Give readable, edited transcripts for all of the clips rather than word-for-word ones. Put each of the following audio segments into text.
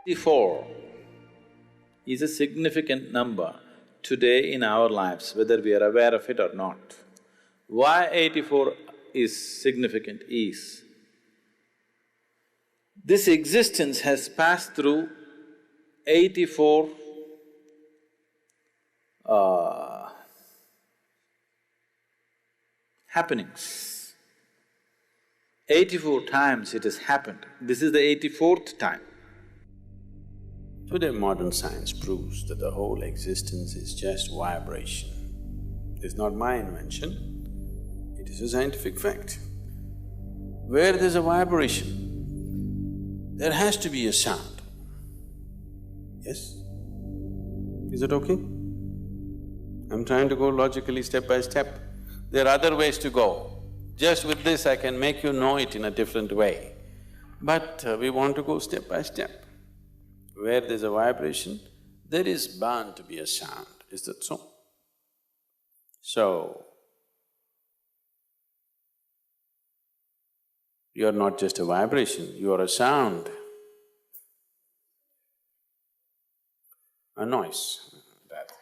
84 is a significant number today in our lives, whether we are aware of it or not. Why 84 is significant is, this existence has passed through 84 happenings. 84 times it has happened. This is the 84th time. Today modern science proves that the whole existence is just vibration. It's not my invention, it is a scientific fact. Where there's a vibration, there has to be a sound. Yes? Is it okay? I'm trying to go logically step by step. There are other ways to go. Just with this I can make you know it in a different way. But we want to go step by step. Where there's a vibration, there is bound to be a sound, is that so? So, you're not just a vibration, you are a sound, a noise, rather.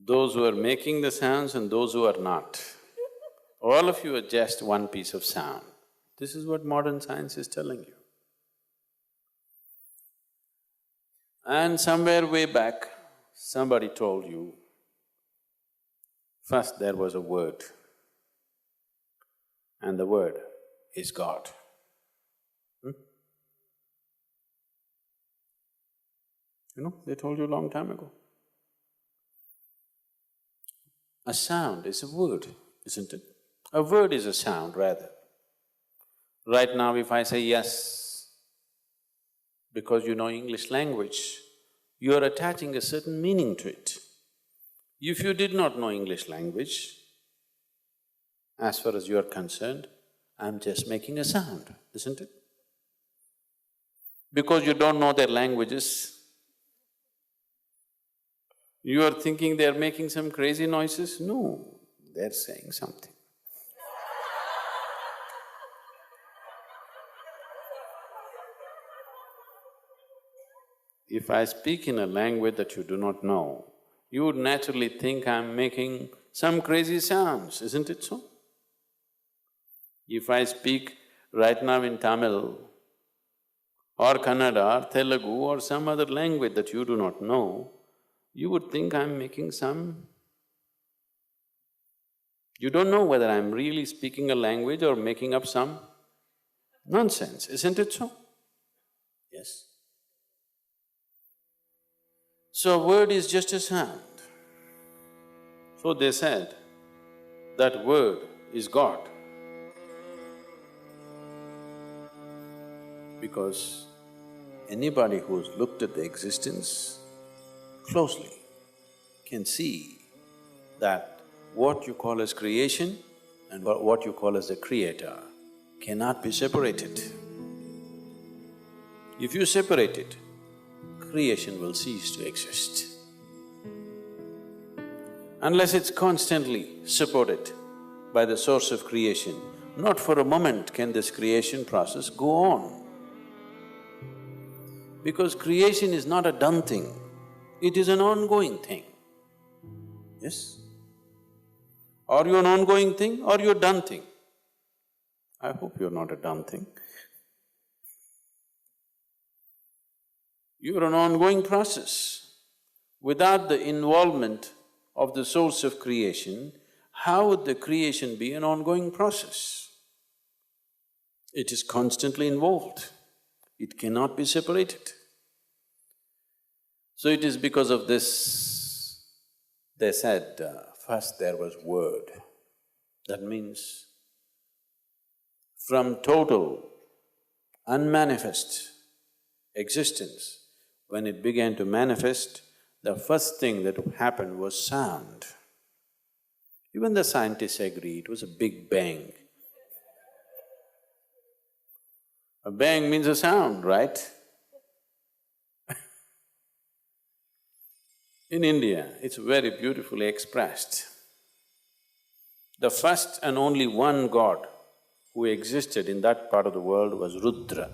Those who are making the sounds and those who are not, all of you are just one piece of sound. This is what modern science is telling you. And somewhere way back, somebody told you, first there was a word, and the word is God. You know, they told you a long time ago. A sound is a word, isn't it? A word is a sound, rather. Right now if I say yes, because you know English language, you are attaching a certain meaning to it. If you did not know English language, as far as you are concerned, I'm just making a sound, isn't it? Because you don't know their languages, you are thinking they're making some crazy noises? No, they're saying something. If I speak in a language that you do not know, you would naturally think I'm making some crazy sounds, isn't it so? If I speak right now in Tamil or Kannada or Telugu or some other language that you do not know, you would think I'm making some… You don't know whether I'm really speaking a language or making up some nonsense, isn't it so? Yes. So word is just a sound. So they said that word is God. Because anybody who's looked at the existence closely can see that what you call as creation and what you call as the creator cannot be separated. If you separate it, creation will cease to exist. Unless it's constantly supported by the source of creation, not for a moment can this creation process go on. Because creation is not a done thing, it is an ongoing thing. Yes? Are you an ongoing thing or you're a done thing? I hope you're not a done thing. You're an ongoing process. Without the involvement of the source of creation, how would the creation be an ongoing process? It is constantly involved, it cannot be separated. So it is because of this, they said, first there was word. That means from total, unmanifest existence, when it began to manifest, the first thing that happened was sound. Even the scientists agree, it was a big bang. A bang means a sound, right? In India, it's very beautifully expressed. The first and only one God who existed in that part of the world was Rudra.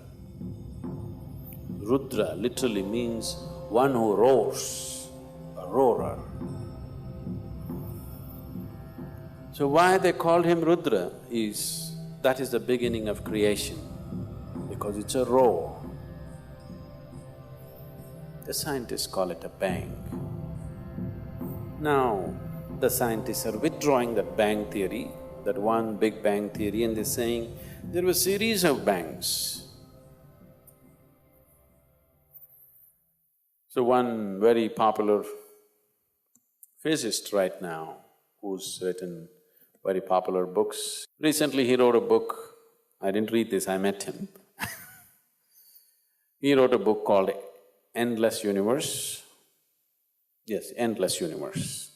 Rudra literally means one who roars, a roarer. So why they called him Rudra is, that is the beginning of creation, because it's a roar. The scientists call it a bang. Now, the scientists are withdrawing that bang theory, that one big bang theory, and they're saying there were a series of bangs. So one very popular physicist right now, who's written very popular books, recently he wrote a book, I didn't read this, I met him he wrote a book called Endless Universe. Yes, Endless Universe.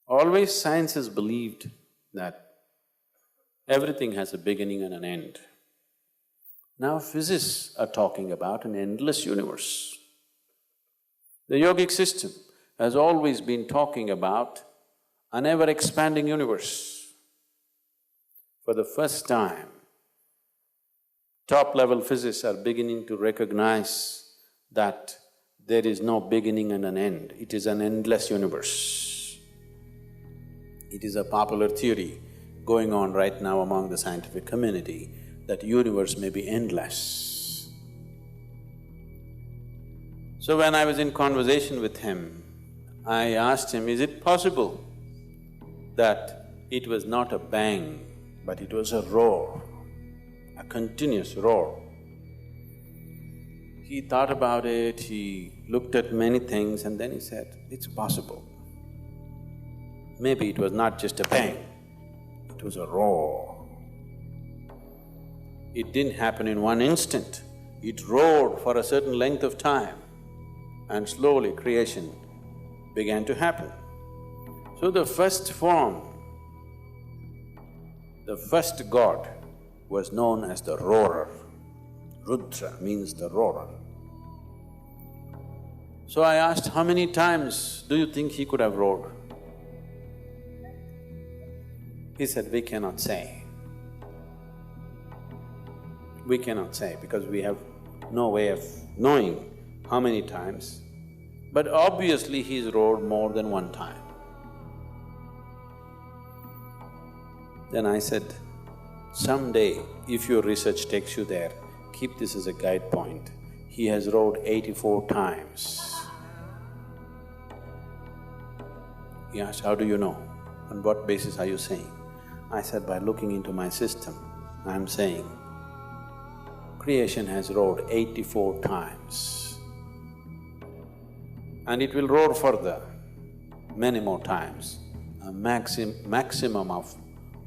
Always science has believed that everything has a beginning and an end. Now physicists are talking about an endless universe. The yogic system has always been talking about an ever-expanding universe. For the first time, top-level physicists are beginning to recognize that there is no beginning and an end, it is an endless universe. It is a popular theory going on right now among the scientific community that universe may be endless. So when I was in conversation with him, I asked him, is it possible that it was not a bang, but it was a roar, a continuous roar? He thought about it, he looked at many things and then he said, it's possible. Maybe it was not just a bang, it was a roar. It didn't happen in one instant, it roared for a certain length of time and slowly creation began to happen. So the first form, the first god was known as the roarer. Rudra means the roarer. So I asked, how many times do you think he could have roared? He said, we cannot say. We cannot say because we have no way of knowing how many times, but obviously he's roared more than one time. Then I said, someday if your research takes you there, keep this as a guide point. He has roared 84 times. He asked, how do you know? On what basis are you saying? I said, by looking into my system, I'm saying, creation has roared 84 times. And it will roar further, many more times. A maximum of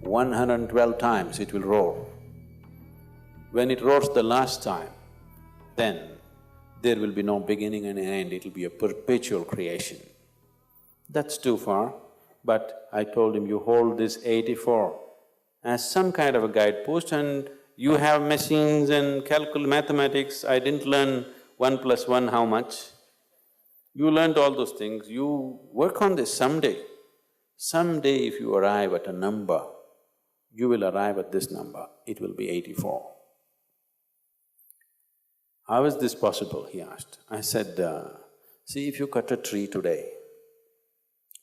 112 times it will roar. When it roars the last time, then there will be no beginning and end, it'll be a perpetual creation. That's too far, but I told him, you hold this 84 as some kind of a guidepost and you have machines and mathematics. I didn't learn 1 + 1 how much. You learned all those things, you work on this someday. Someday if you arrive at a number, you will arrive at this number, it will be 84. How is this possible, he asked. I said, see, if you cut a tree today,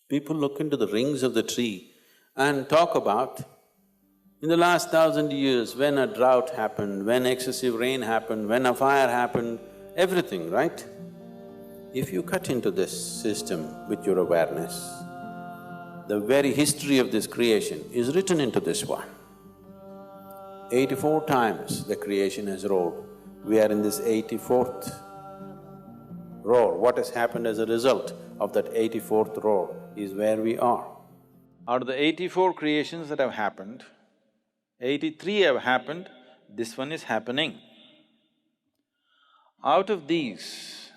people look into the rings of the tree and talk about, in the last 1,000 years, when a drought happened, when excessive rain happened, when a fire happened, everything, right? If you cut into this system with your awareness, the very history of this creation is written into this one. 84 times the creation has roared. We are in this 84th roar. What has happened as a result of that 84th roar is where we are. Out of the 84 creations that have happened, 83 have happened, this one is happening. Out of these,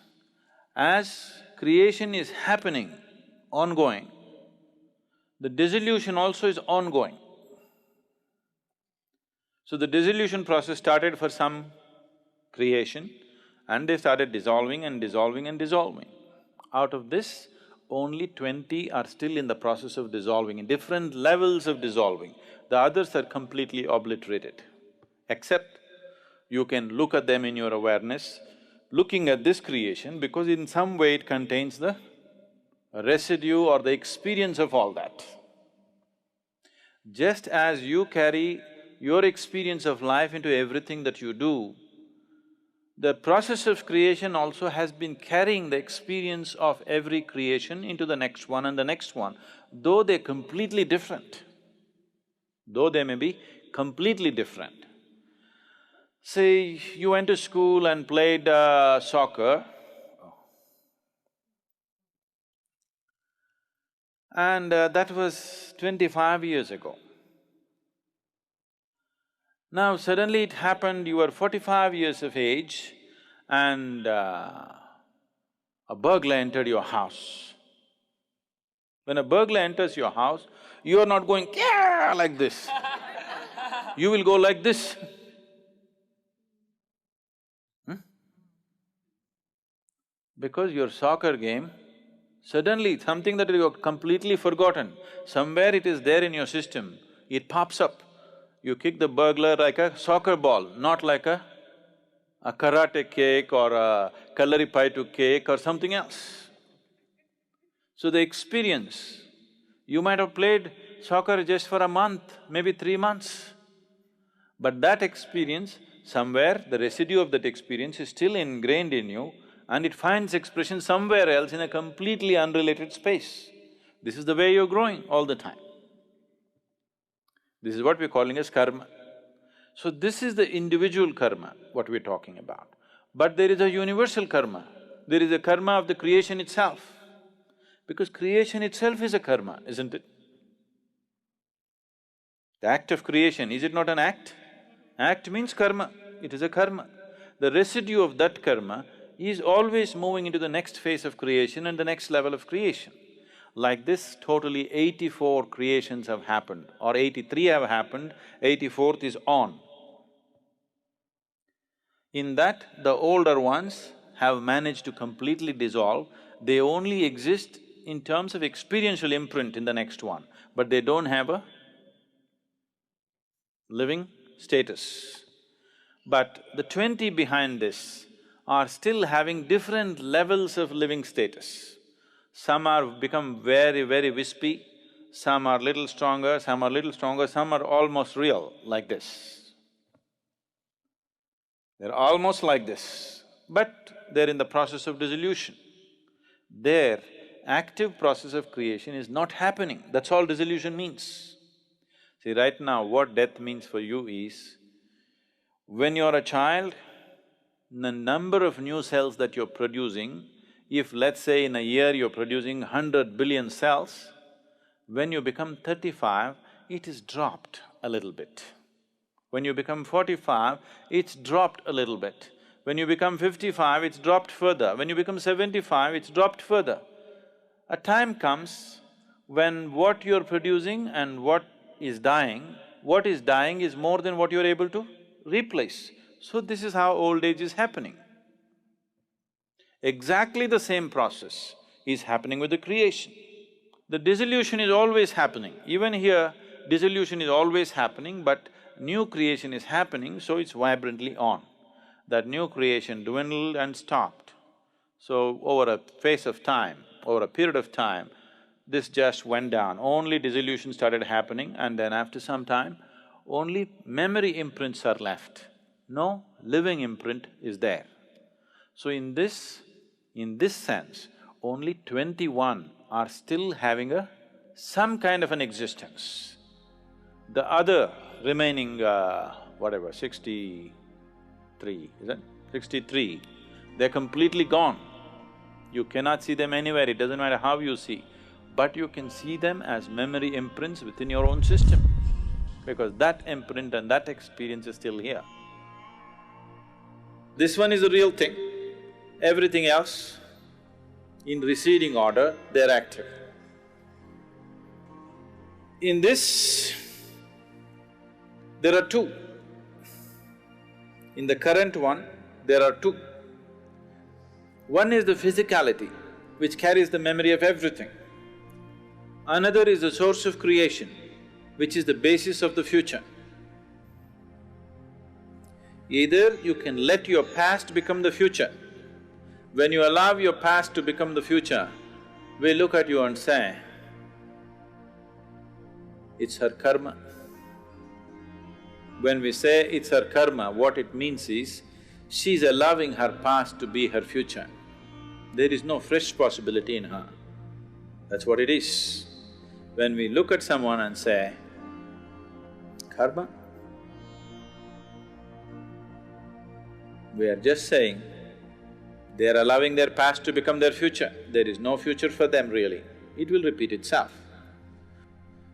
as creation is happening, ongoing, the dissolution also is ongoing. So the dissolution process started for some creation and they started dissolving and dissolving and dissolving. Out of this, only 20 are still in the process of dissolving, in different levels of dissolving. The others are completely obliterated. Except you can look at them in your awareness, looking at this creation, because in some way it contains the residue or the experience of all that. Just as you carry your experience of life into everything that you do, the process of creation also has been carrying the experience of every creation into the next one and the next one, though they're completely different. Though they may be completely different. Say, you went to school and played soccer, and that was 25 years ago. Now suddenly it happened, you were 45 years of age and a burglar entered your house. When a burglar enters your house, you are not going "Kya!" like this. You will go like this. Because your soccer game, suddenly something that you have completely forgotten, somewhere it is there in your system, it pops up. You kick the burglar like a soccer ball, not like a karate kick or a kalaripaitu kick or something else. So the experience, you might have played soccer just for a month, maybe 3 months, but that experience, somewhere the residue of that experience is still ingrained in you and it finds expression somewhere else in a completely unrelated space. This is the way you're growing all the time. This is what we're calling as karma. So this is the individual karma, what we're talking about. But there is a universal karma, there is a karma of the creation itself. Because creation itself is a karma, isn't it? The act of creation, is it not an act? Act means karma, it is a karma. The residue of that karma is always moving into the next phase of creation and the next level of creation. Like this, totally 84 creations have happened, or 83 have happened, 84th is on. In that, the older ones have managed to completely dissolve, they only exist in terms of experiential imprint in the next one, but they don't have a living status. But the 20 behind this are still having different levels of living status. Some are become very, very wispy, some are little stronger, some are little stronger, some are almost real, like this. They're almost like this, but they're in the process of dissolution. Their active process of creation is not happening, that's all dissolution means. See, right now what death means for you is, when you're a child, the number of new cells that you're producing, if let's say in a year you're producing 100 billion cells, when you become 35, it is dropped a little bit. When you become 45, it's dropped a little bit. When you become 55, it's dropped further. When you become 75, it's dropped further. A time comes when what you're producing and what is dying is more than what you're able to replace. So this is how old age is happening. Exactly the same process is happening with the creation. The dissolution is always happening. Even here, dissolution is always happening, but new creation is happening, so it's vibrantly on. That new creation dwindled and stopped. So over a phase of time, over a period of time, this just went down. Only dissolution started happening, and then after some time, only memory imprints are left. No living imprint is there. So in this sense, only 21 are still having some kind of an existence. The other remaining, 63, is it? 63, they're completely gone. You cannot see them anywhere, it doesn't matter how you see, but you can see them as memory imprints within your own system, because that imprint and that experience is still here. This one is the real thing. Everything else, in receding order, they're active. In this, there are two. In the current one, there are two. One is the physicality, which carries the memory of everything. Another is the source of creation, which is the basis of the future. Either you can let your past become the future. When you allow your past to become the future, we look at you and say, it's her karma. When we say it's her karma, what it means is, she's allowing her past to be her future. There is no fresh possibility in her. That's what it is. When we look at someone and say, karma, we are just saying, they are allowing their past to become their future. There is no future for them really. It will repeat itself.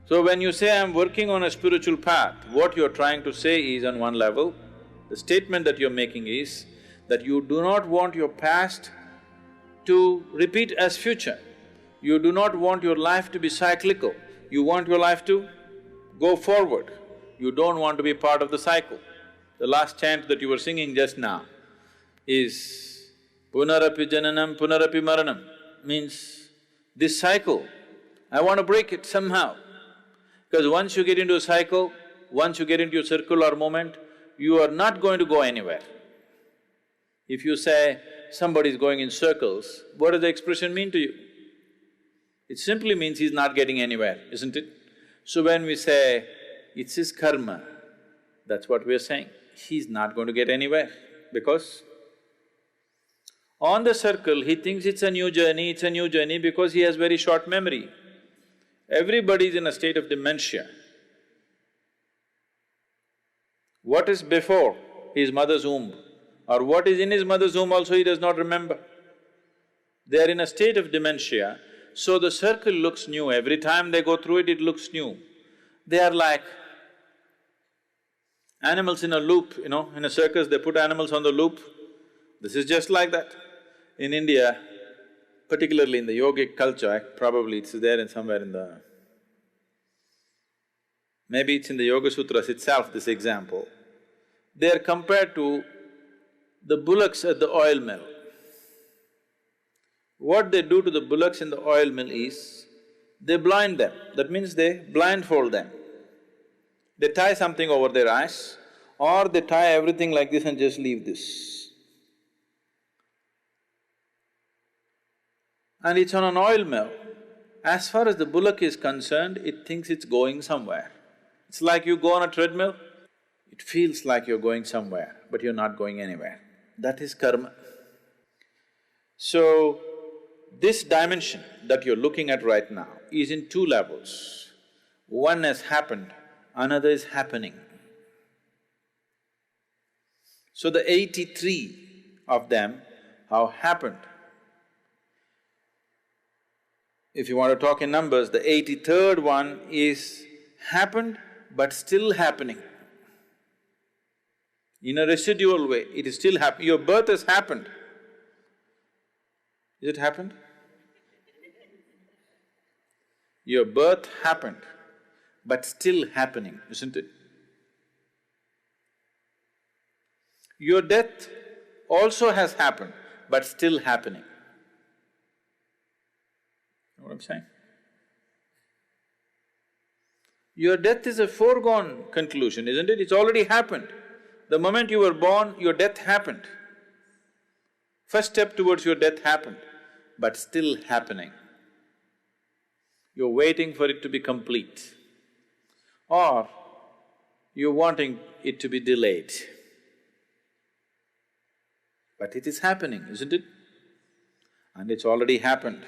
So when you say, I'm working on a spiritual path, what you're trying to say is, on one level, the statement that you're making is that you do not want your past to repeat as future. You do not want your life to be cyclical. You want your life to go forward. You don't want to be part of the cycle. The last chant that you were singing just now is Punarapi Jananam Punarapi Maranam, means this cycle, I want to break it somehow. Because once you get into a cycle, once you get into a circular moment, you are not going to go anywhere. If you say somebody is going in circles, what does the expression mean to you? It simply means he's not getting anywhere, isn't it? So when we say, it's his karma, that's what we're saying. He's not going to get anywhere because on the circle, he thinks it's a new journey because he has very short memory. Everybody is in a state of dementia. What is before his mother's womb or what is in his mother's womb also he does not remember. They are in a state of dementia, so the circle looks new. Every time they go through it, it looks new. They are like animals in a loop, in a circus they put animals on the loop. This is just like that. In India, particularly in the yogic culture, probably it's there in somewhere in the… maybe it's in the Yoga Sutras itself, this example. They are compared to the bullocks at the oil mill. What they do to the bullocks in the oil mill is, they blind them, that means they blindfold them. They tie something over their eyes or they tie everything like this and just leave this. And it's on an oil mill. As far as the bullock is concerned, it thinks it's going somewhere. It's like you go on a treadmill, it feels like you're going somewhere, but you're not going anywhere. That is karma. So, this dimension that you're looking at right now is in two levels. One has happened, another is happening. So the 83 of them have happened. If you want to talk in numbers, the 83rd one is happened but still happening. In a residual way, it is still happening. Your birth has happened. Is it happened? Your birth happened, but still happening, isn't it? Your death also has happened, but still happening. You know what I'm saying? Your death is a foregone conclusion, isn't it? It's already happened. The moment you were born, your death happened. First step towards your death happened, but still happening. You're waiting for it to be complete, or you're wanting it to be delayed. But it is happening, isn't it? And it's already happened.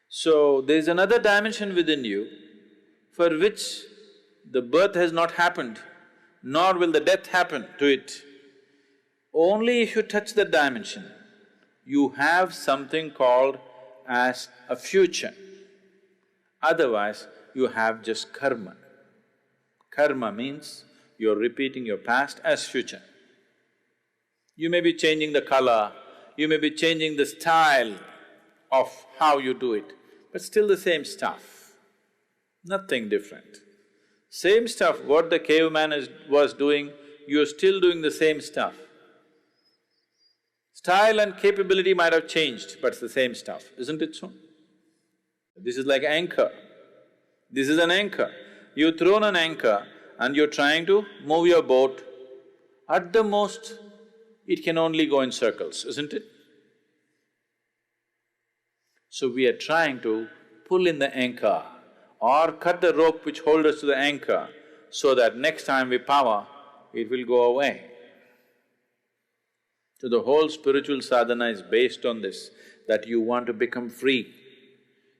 So, there's another dimension within you for which the birth has not happened, nor will the death happen to it. Only if you touch that dimension, you have something called as a future. Otherwise, you have just karma. Karma means you're repeating your past as future. You may be changing the color, you may be changing the style of how you do it, but still the same stuff, nothing different. Same stuff, what the caveman was doing, you're still doing the same stuff. Style and capability might have changed, but it's the same stuff, isn't it so? This is like anchor. This is an anchor. You've thrown an anchor and you're trying to move your boat. At the most, it can only go in circles, isn't it? So we are trying to pull in the anchor or cut the rope which holds us to the anchor so that next time we power, it will go away. So the whole spiritual sadhana is based on this, that you want to become free.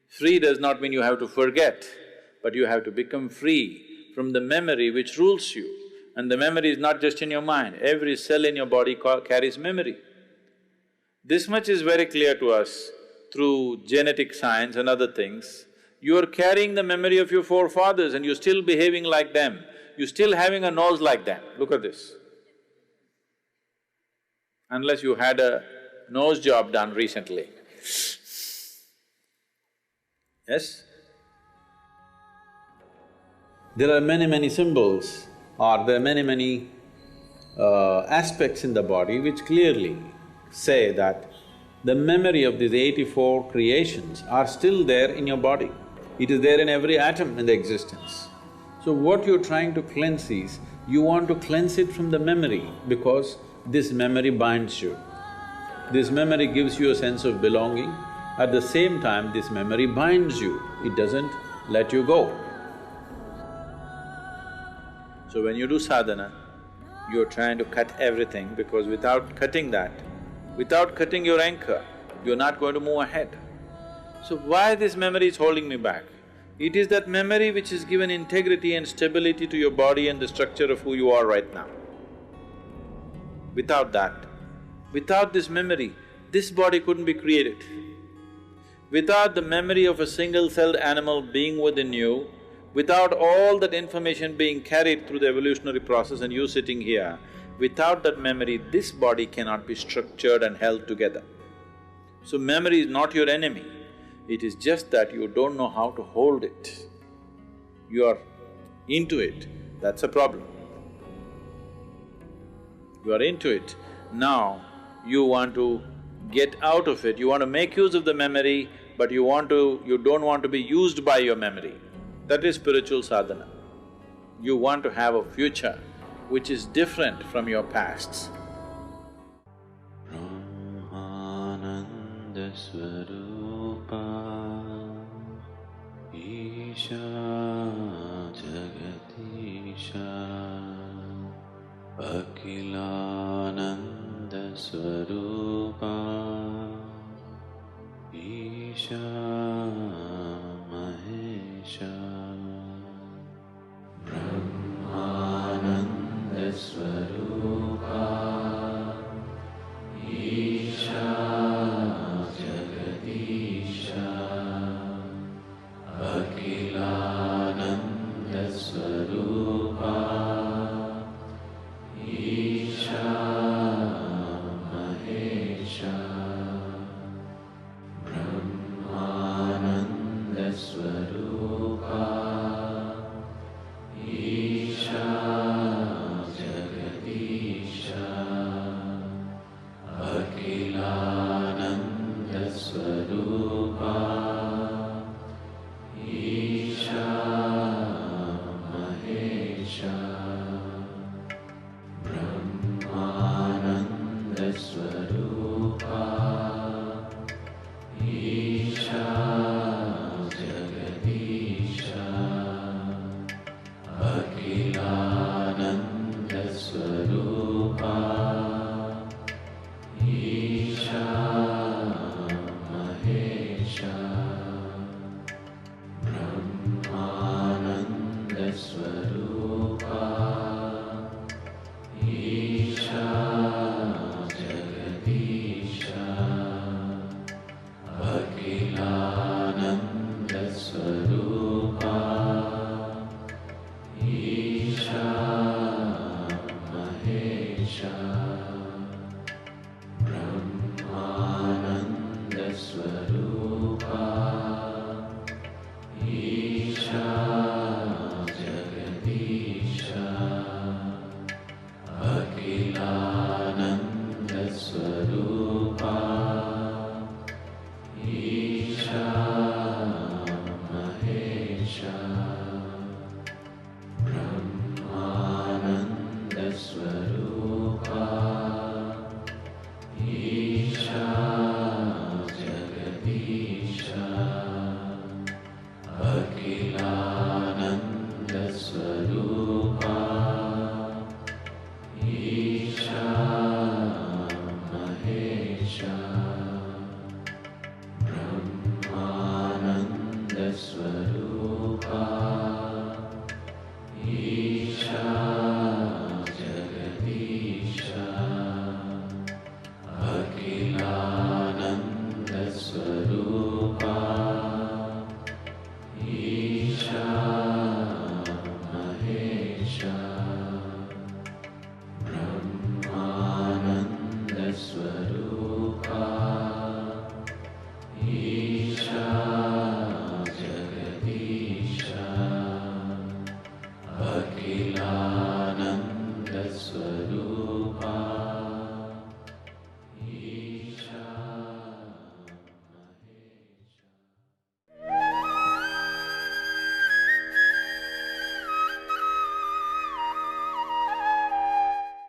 Free does not mean you have to forget, but you have to become free from the memory which rules you. And the memory is not just in your mind, every cell in your body carries memory. This much is very clear to us through genetic science and other things. You are carrying the memory of your forefathers and you're still behaving like them. You're still having a nose like them. Look at this. Unless you had a nose job done recently. Yes? There are many symbols or there are many aspects in the body which clearly say that the memory of these 84 creations are still there in your body. It is there in every atom in the existence. So what you're trying to cleanse is, you want to cleanse it from the memory because this memory binds you. This memory gives you a sense of belonging. At the same time, this memory binds you, it doesn't let you go. So when you do sadhana, you're trying to cut everything because without cutting that, without cutting your anchor, you're not going to move ahead. So why this memory is holding me back? It is that memory which has given integrity and stability to your body and the structure of who you are right now. Without that, without this memory, this body couldn't be created. Without the memory of a single-celled animal being within you, without all that information being carried through the evolutionary process and you sitting here, without that memory, this body cannot be structured and held together. So memory is not your enemy, it is just that you don't know how to hold it. You are into it, that's a problem. You are into it, now you want to get out of it, you want to make use of the memory, but you don't want to be used by your memory. That is spiritual sadhana. You want to have a future which is different from your pasts. Brahmananda Swarupa Isha Jagatisha Akhilananda Swarupa Isha Mahesha Brahmananda Swarupa Isha Jagatisha Akhilananda Swarupa Isha Mahesha Brahmananda Swarupa Isha Jagatisha Akhilananda Swarupa Isha Mahesha Brahmananda Swarupa Isha Jagatisha Saraswati